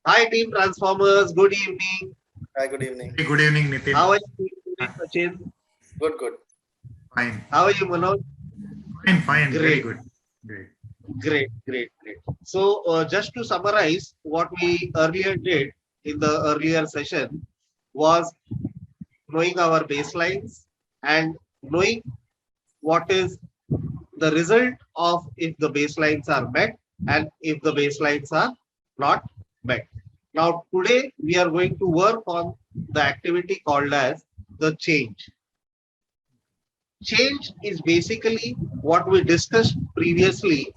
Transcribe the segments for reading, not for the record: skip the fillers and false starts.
Hi, Team Transformers. Good evening. Hi, good evening. Hey, good evening, Nitin. How are you doing, Sachin? Good, good. Fine, How are you, Manoj? fine, very Great, good. Great. great. So, just to summarize, what we earlier did in the earlier session was knowing our baselines and knowing what is the result of if the baselines are met and if the baselines are not met. Now, today we are going to work on the activity called as the change. Change is basically what we discussed previously.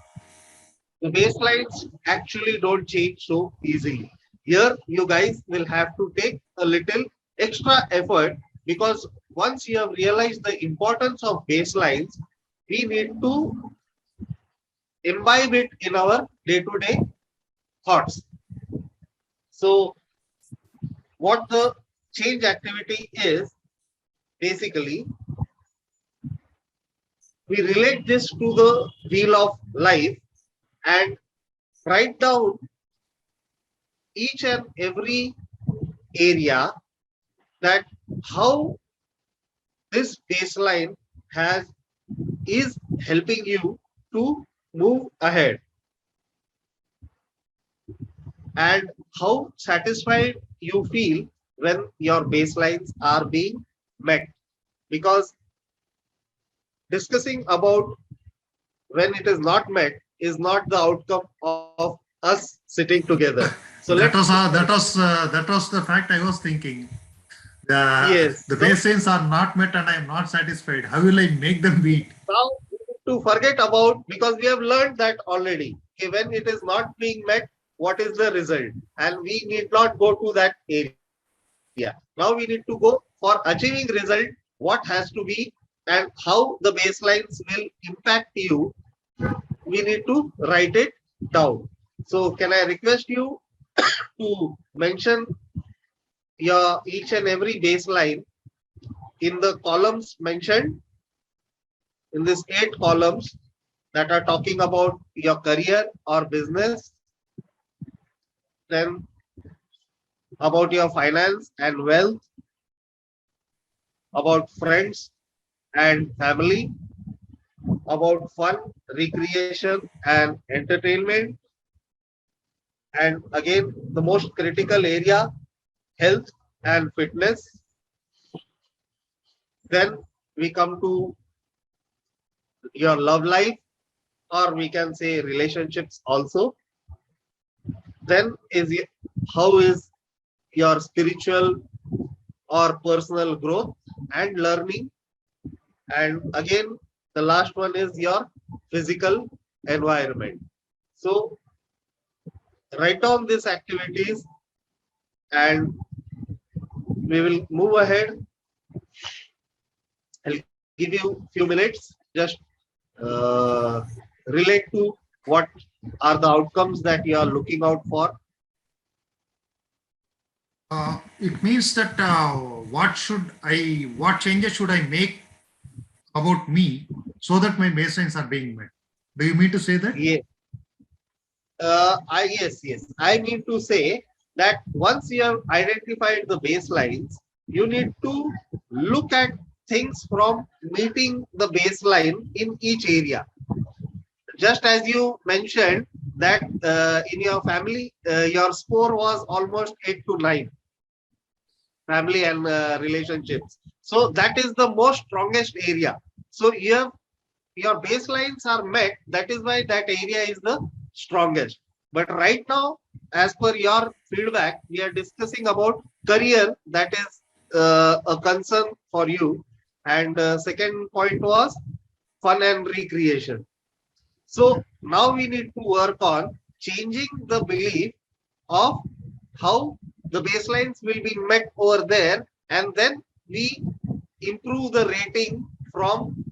The baselines actually don't change so easily. Here, you guys will have to take a little extra effort because once you have realized the importance of baselines, we need to imbibe it in our day to day thoughts. So, what the change activity is basically, we relate this to the wheel of life and write down each and every area that how this baseline has is helping you to move ahead and how satisfied you feel when your baselines are being met, because discussing about when it is not met is not the outcome of us sitting together. So let's That was the fact I was thinking. yes. The So baselines are not met and I am not satisfied. How will I make them meet? now we need to forget about, because we have learned that already. Okay, when it is not being met, what is the result? And we need not go to that area. Now we need to go for achieving result, what has to be and how the baselines will impact you. We need to write it down. So can I request you to mention your each and every baseline in the columns mentioned in these 8 columns that are talking about your career or business, then about your finance and wealth, about friends and family, about fun, recreation, and entertainment, and again, the most critical area, health and fitness. Then we come to your love life, or we can say relationships also. Then how is your spiritual or personal growth and learning. And again, the last one is your physical environment. So write down these activities and we will move ahead. I'll give you a few minutes. Just uh, relate to what are the outcomes that you are looking out for. It means that what changes should I make about me so that my baselines are being met? Do you mean to say that? Yeah. Yes. I mean to say that once you have identified the baselines, you need to look at things from meeting the baseline in each area. Just as you mentioned that in your family, your score was almost 8 to 9, family and relationships. So that is the most strongest area. So your baselines are met. That is why that area is the strongest. But right now, as per your feedback, we are discussing about career that is a concern for you. And second point was fun and recreation. So now we need to work on changing the belief of how the baselines will be met over there, and then we improve the rating from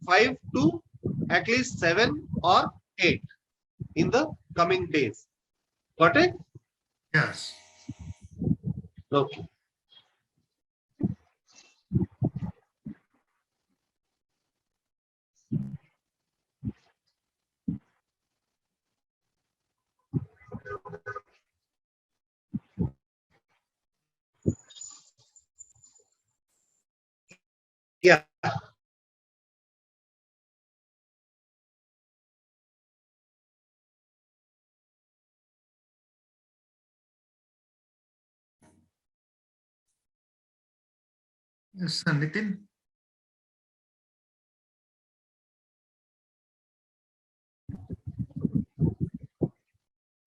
5 to at least 7 or 8 in the coming days. Got it? Yes. Okay. Yes, Nitin.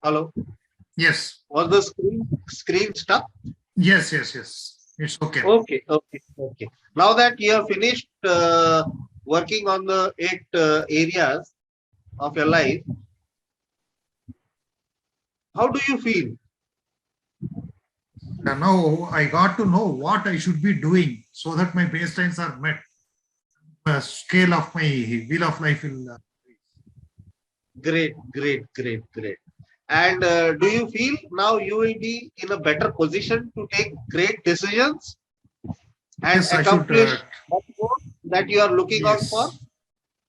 Hello. Yes. Was the screen stuck? Yes. Yes. Yes. It's okay. Okay, okay, okay. Now that you have finished working on the 8 areas of your life, how do you feel? Now I got to know what I should be doing so that my baselines are met. The scale of my wheel of life will. Great, great, great, great. And do you feel now you will be in a better position to take great decisions and Yes, I should. accomplish much more that you are looking out for? Yes.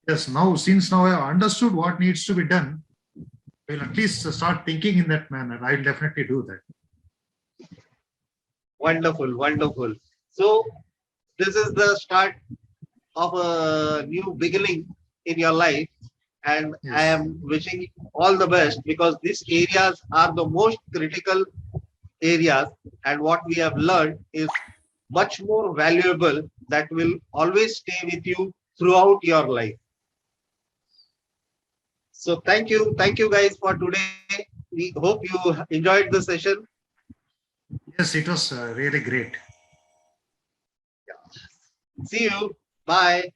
Yes. Now, since now I have understood what needs to be done, I will at least start thinking in that manner. I will definitely do that. Wonderful, wonderful. So this is the start of a new beginning in your life, and I Yes. am wishing you all the best because these areas are the most critical areas, and what we have learned is much more valuable that will always stay with you throughout your life. So thank you guys for today. We hope you enjoyed the session. Yes, it was really great. See you. Bye.